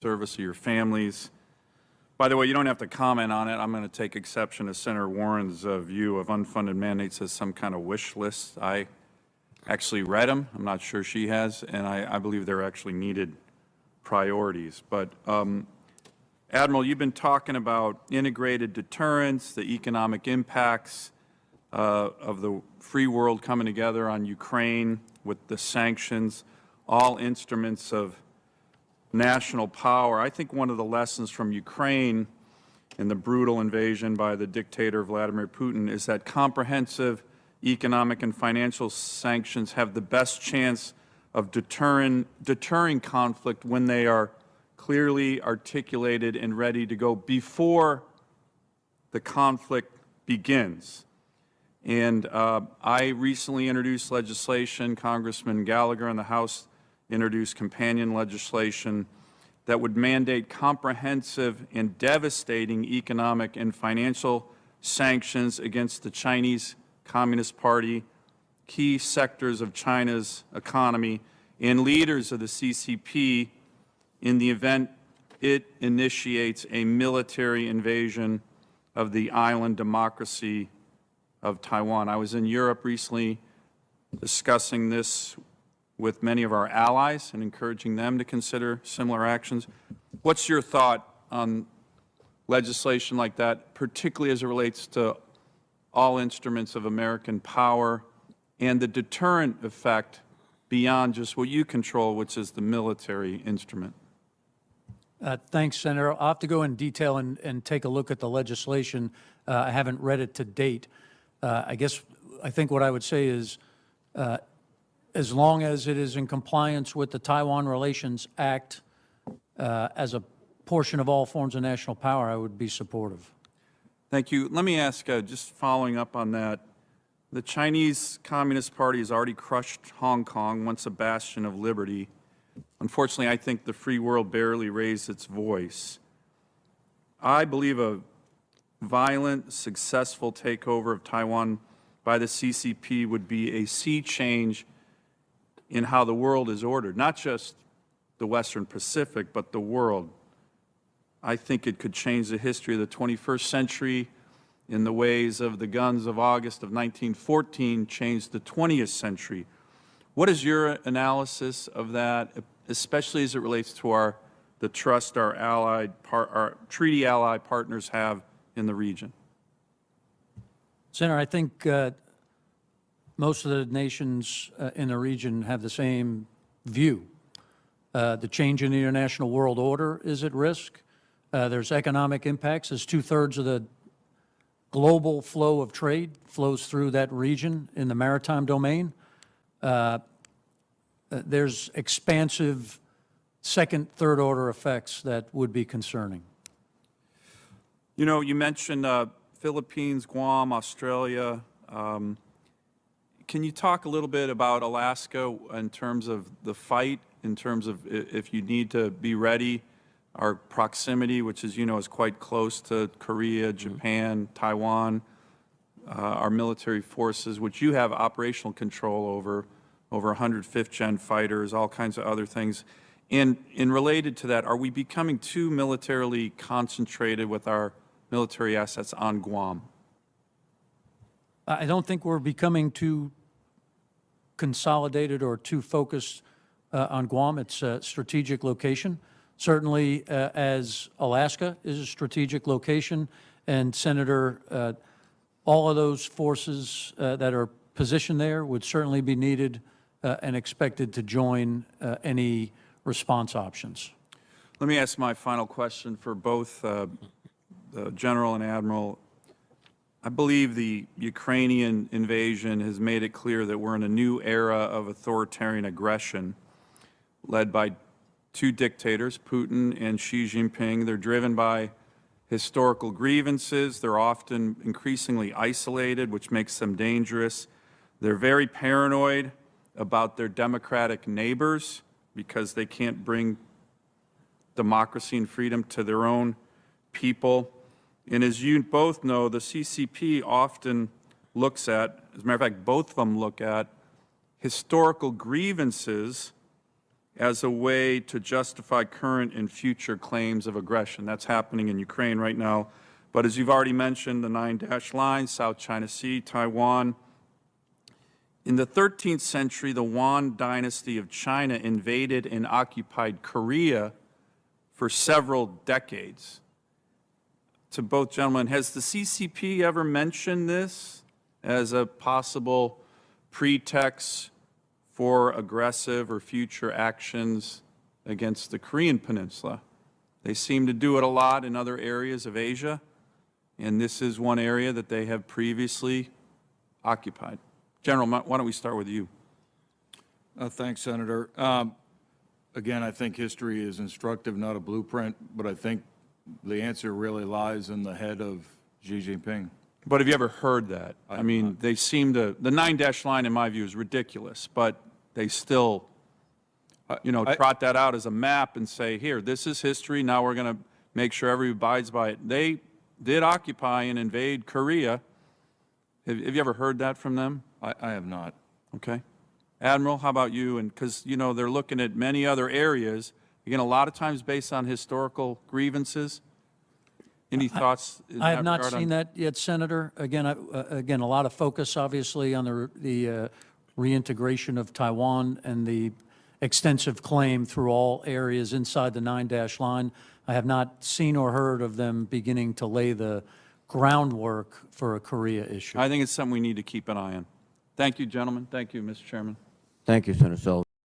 service of your families. By the way, you don't have to comment on it. I'm going to take exception to Senator Warren's view of unfunded mandates as some kind of wish list. I actually read them. I'm not sure she has, and I believe they're actually needed priorities. But Admiral, you've been talking about integrated deterrence, the economic impacts of the free world coming together on Ukraine with the sanctions, all instruments of national power. I think one of the lessons from Ukraine and the brutal invasion by the dictator Vladimir Putin is that comprehensive economic and financial sanctions have the best chance of deterring conflict when they are clearly articulated and ready to go before the conflict begins. And I recently introduced legislation, Congressman Gallagher in the House introduced companion legislation that would mandate comprehensive and devastating economic and financial sanctions against the Chinese Communist Party, key sectors of China's economy, and leaders of the CCP in the event it initiates a military invasion of the island democracy of Taiwan. I was in Europe recently discussing this with many of our allies and encouraging them to consider similar actions. What's your thought on legislation like that, particularly as it relates to all instruments of American power and the deterrent effect beyond just what you control, which is the military instrument? Thanks, Senator. I'll have to go in detail and take a look at the legislation. I haven't read it to date. I think what I would say is as long as it is in compliance with the Taiwan Relations Act as a portion of all forms of national power, I would be supportive. Thank you. Let me ask, just following up on that, the Chinese Communist Party has already crushed Hong Kong, once a bastion of liberty. Unfortunately, I think the free world barely raised its voice. I believe a violent, successful takeover of Taiwan by the CCP would be a sea change in how the world is ordered, not just the Western Pacific, but the world. I think it could change the history of the 21st century in the ways of the guns of August of 1914 changed the 20th century. What is your analysis of that, especially as it relates to the trust our treaty ally partners have in the region? Senator, I think most of the nations in the region have the same view. The change in the international world order is at risk. There's economic impacts as 2/3 of the global flow of trade flows through that region in the maritime domain. There's expansive second, third order effects that would be concerning. You know, you mentioned Philippines, Guam, Australia. Can you talk a little bit about Alaska in terms of the fight, in terms of if you need to be ready, our proximity, which as you know is quite close to Korea, Japan, Taiwan, our military forces, which you have operational control over 100 fifth-gen fighters, all kinds of other things. And related to that, are we becoming too militarily concentrated with our military assets on Guam? I don't think we're becoming too consolidated or too focused on Guam. It's a strategic location. Certainly, as Alaska is a strategic location, and Senator, all of those forces that are positioned there would certainly be needed and expected to join any response options. Let me ask my final question for both the General and Admiral. I believe the Ukrainian invasion has made it clear that we're in a new era of authoritarian aggression led by two dictators, Putin and Xi Jinping. They're driven by historical grievances. They're often increasingly isolated, which makes them dangerous. They're very paranoid about their democratic neighbors because they can't bring democracy and freedom to their own people. And as you both know, the CCP often looks at, as a matter of fact, both of them look at historical grievances as a way to justify current and future claims of aggression. That's happening in Ukraine right now. But as you've already mentioned, the 9-dash line, South China Sea, Taiwan. In the 13th century, the Yuan dynasty of China invaded and occupied Korea for several decades. To both gentlemen, has the CCP ever mentioned this as a possible pretext for aggressive or future actions against the Korean Peninsula? They seem to do it a lot in other areas of Asia, and this is one area that they have previously occupied. General, why don't we start with you? Thanks, Senator. Again, I think history is instructive, not a blueprint, but I think the answer really lies in the head of Xi Jinping. But have you ever heard that? I mean, they seem to, the 9-dash line in my view is ridiculous, but they still, trot that out as a map and say, here, this is history, now we're going to make sure everybody abides by it. They did occupy and invade Korea. Have you ever heard that from them? I have not. Okay. Admiral, how about you? And because, they're looking at many other areas, again, a lot of times based on historical grievances. Any thoughts in I that have not regard seen that yet, Senator. Again, a lot of focus, obviously, on the reintegration of Taiwan and the extensive claim through all areas inside the 9-dash line. I have not seen or heard of them beginning to lay the groundwork for a Korea issue. I think it's something we need to keep an eye on. Thank you, gentlemen. Thank you, Mr. Chairman. Thank you, Senator Sullivan.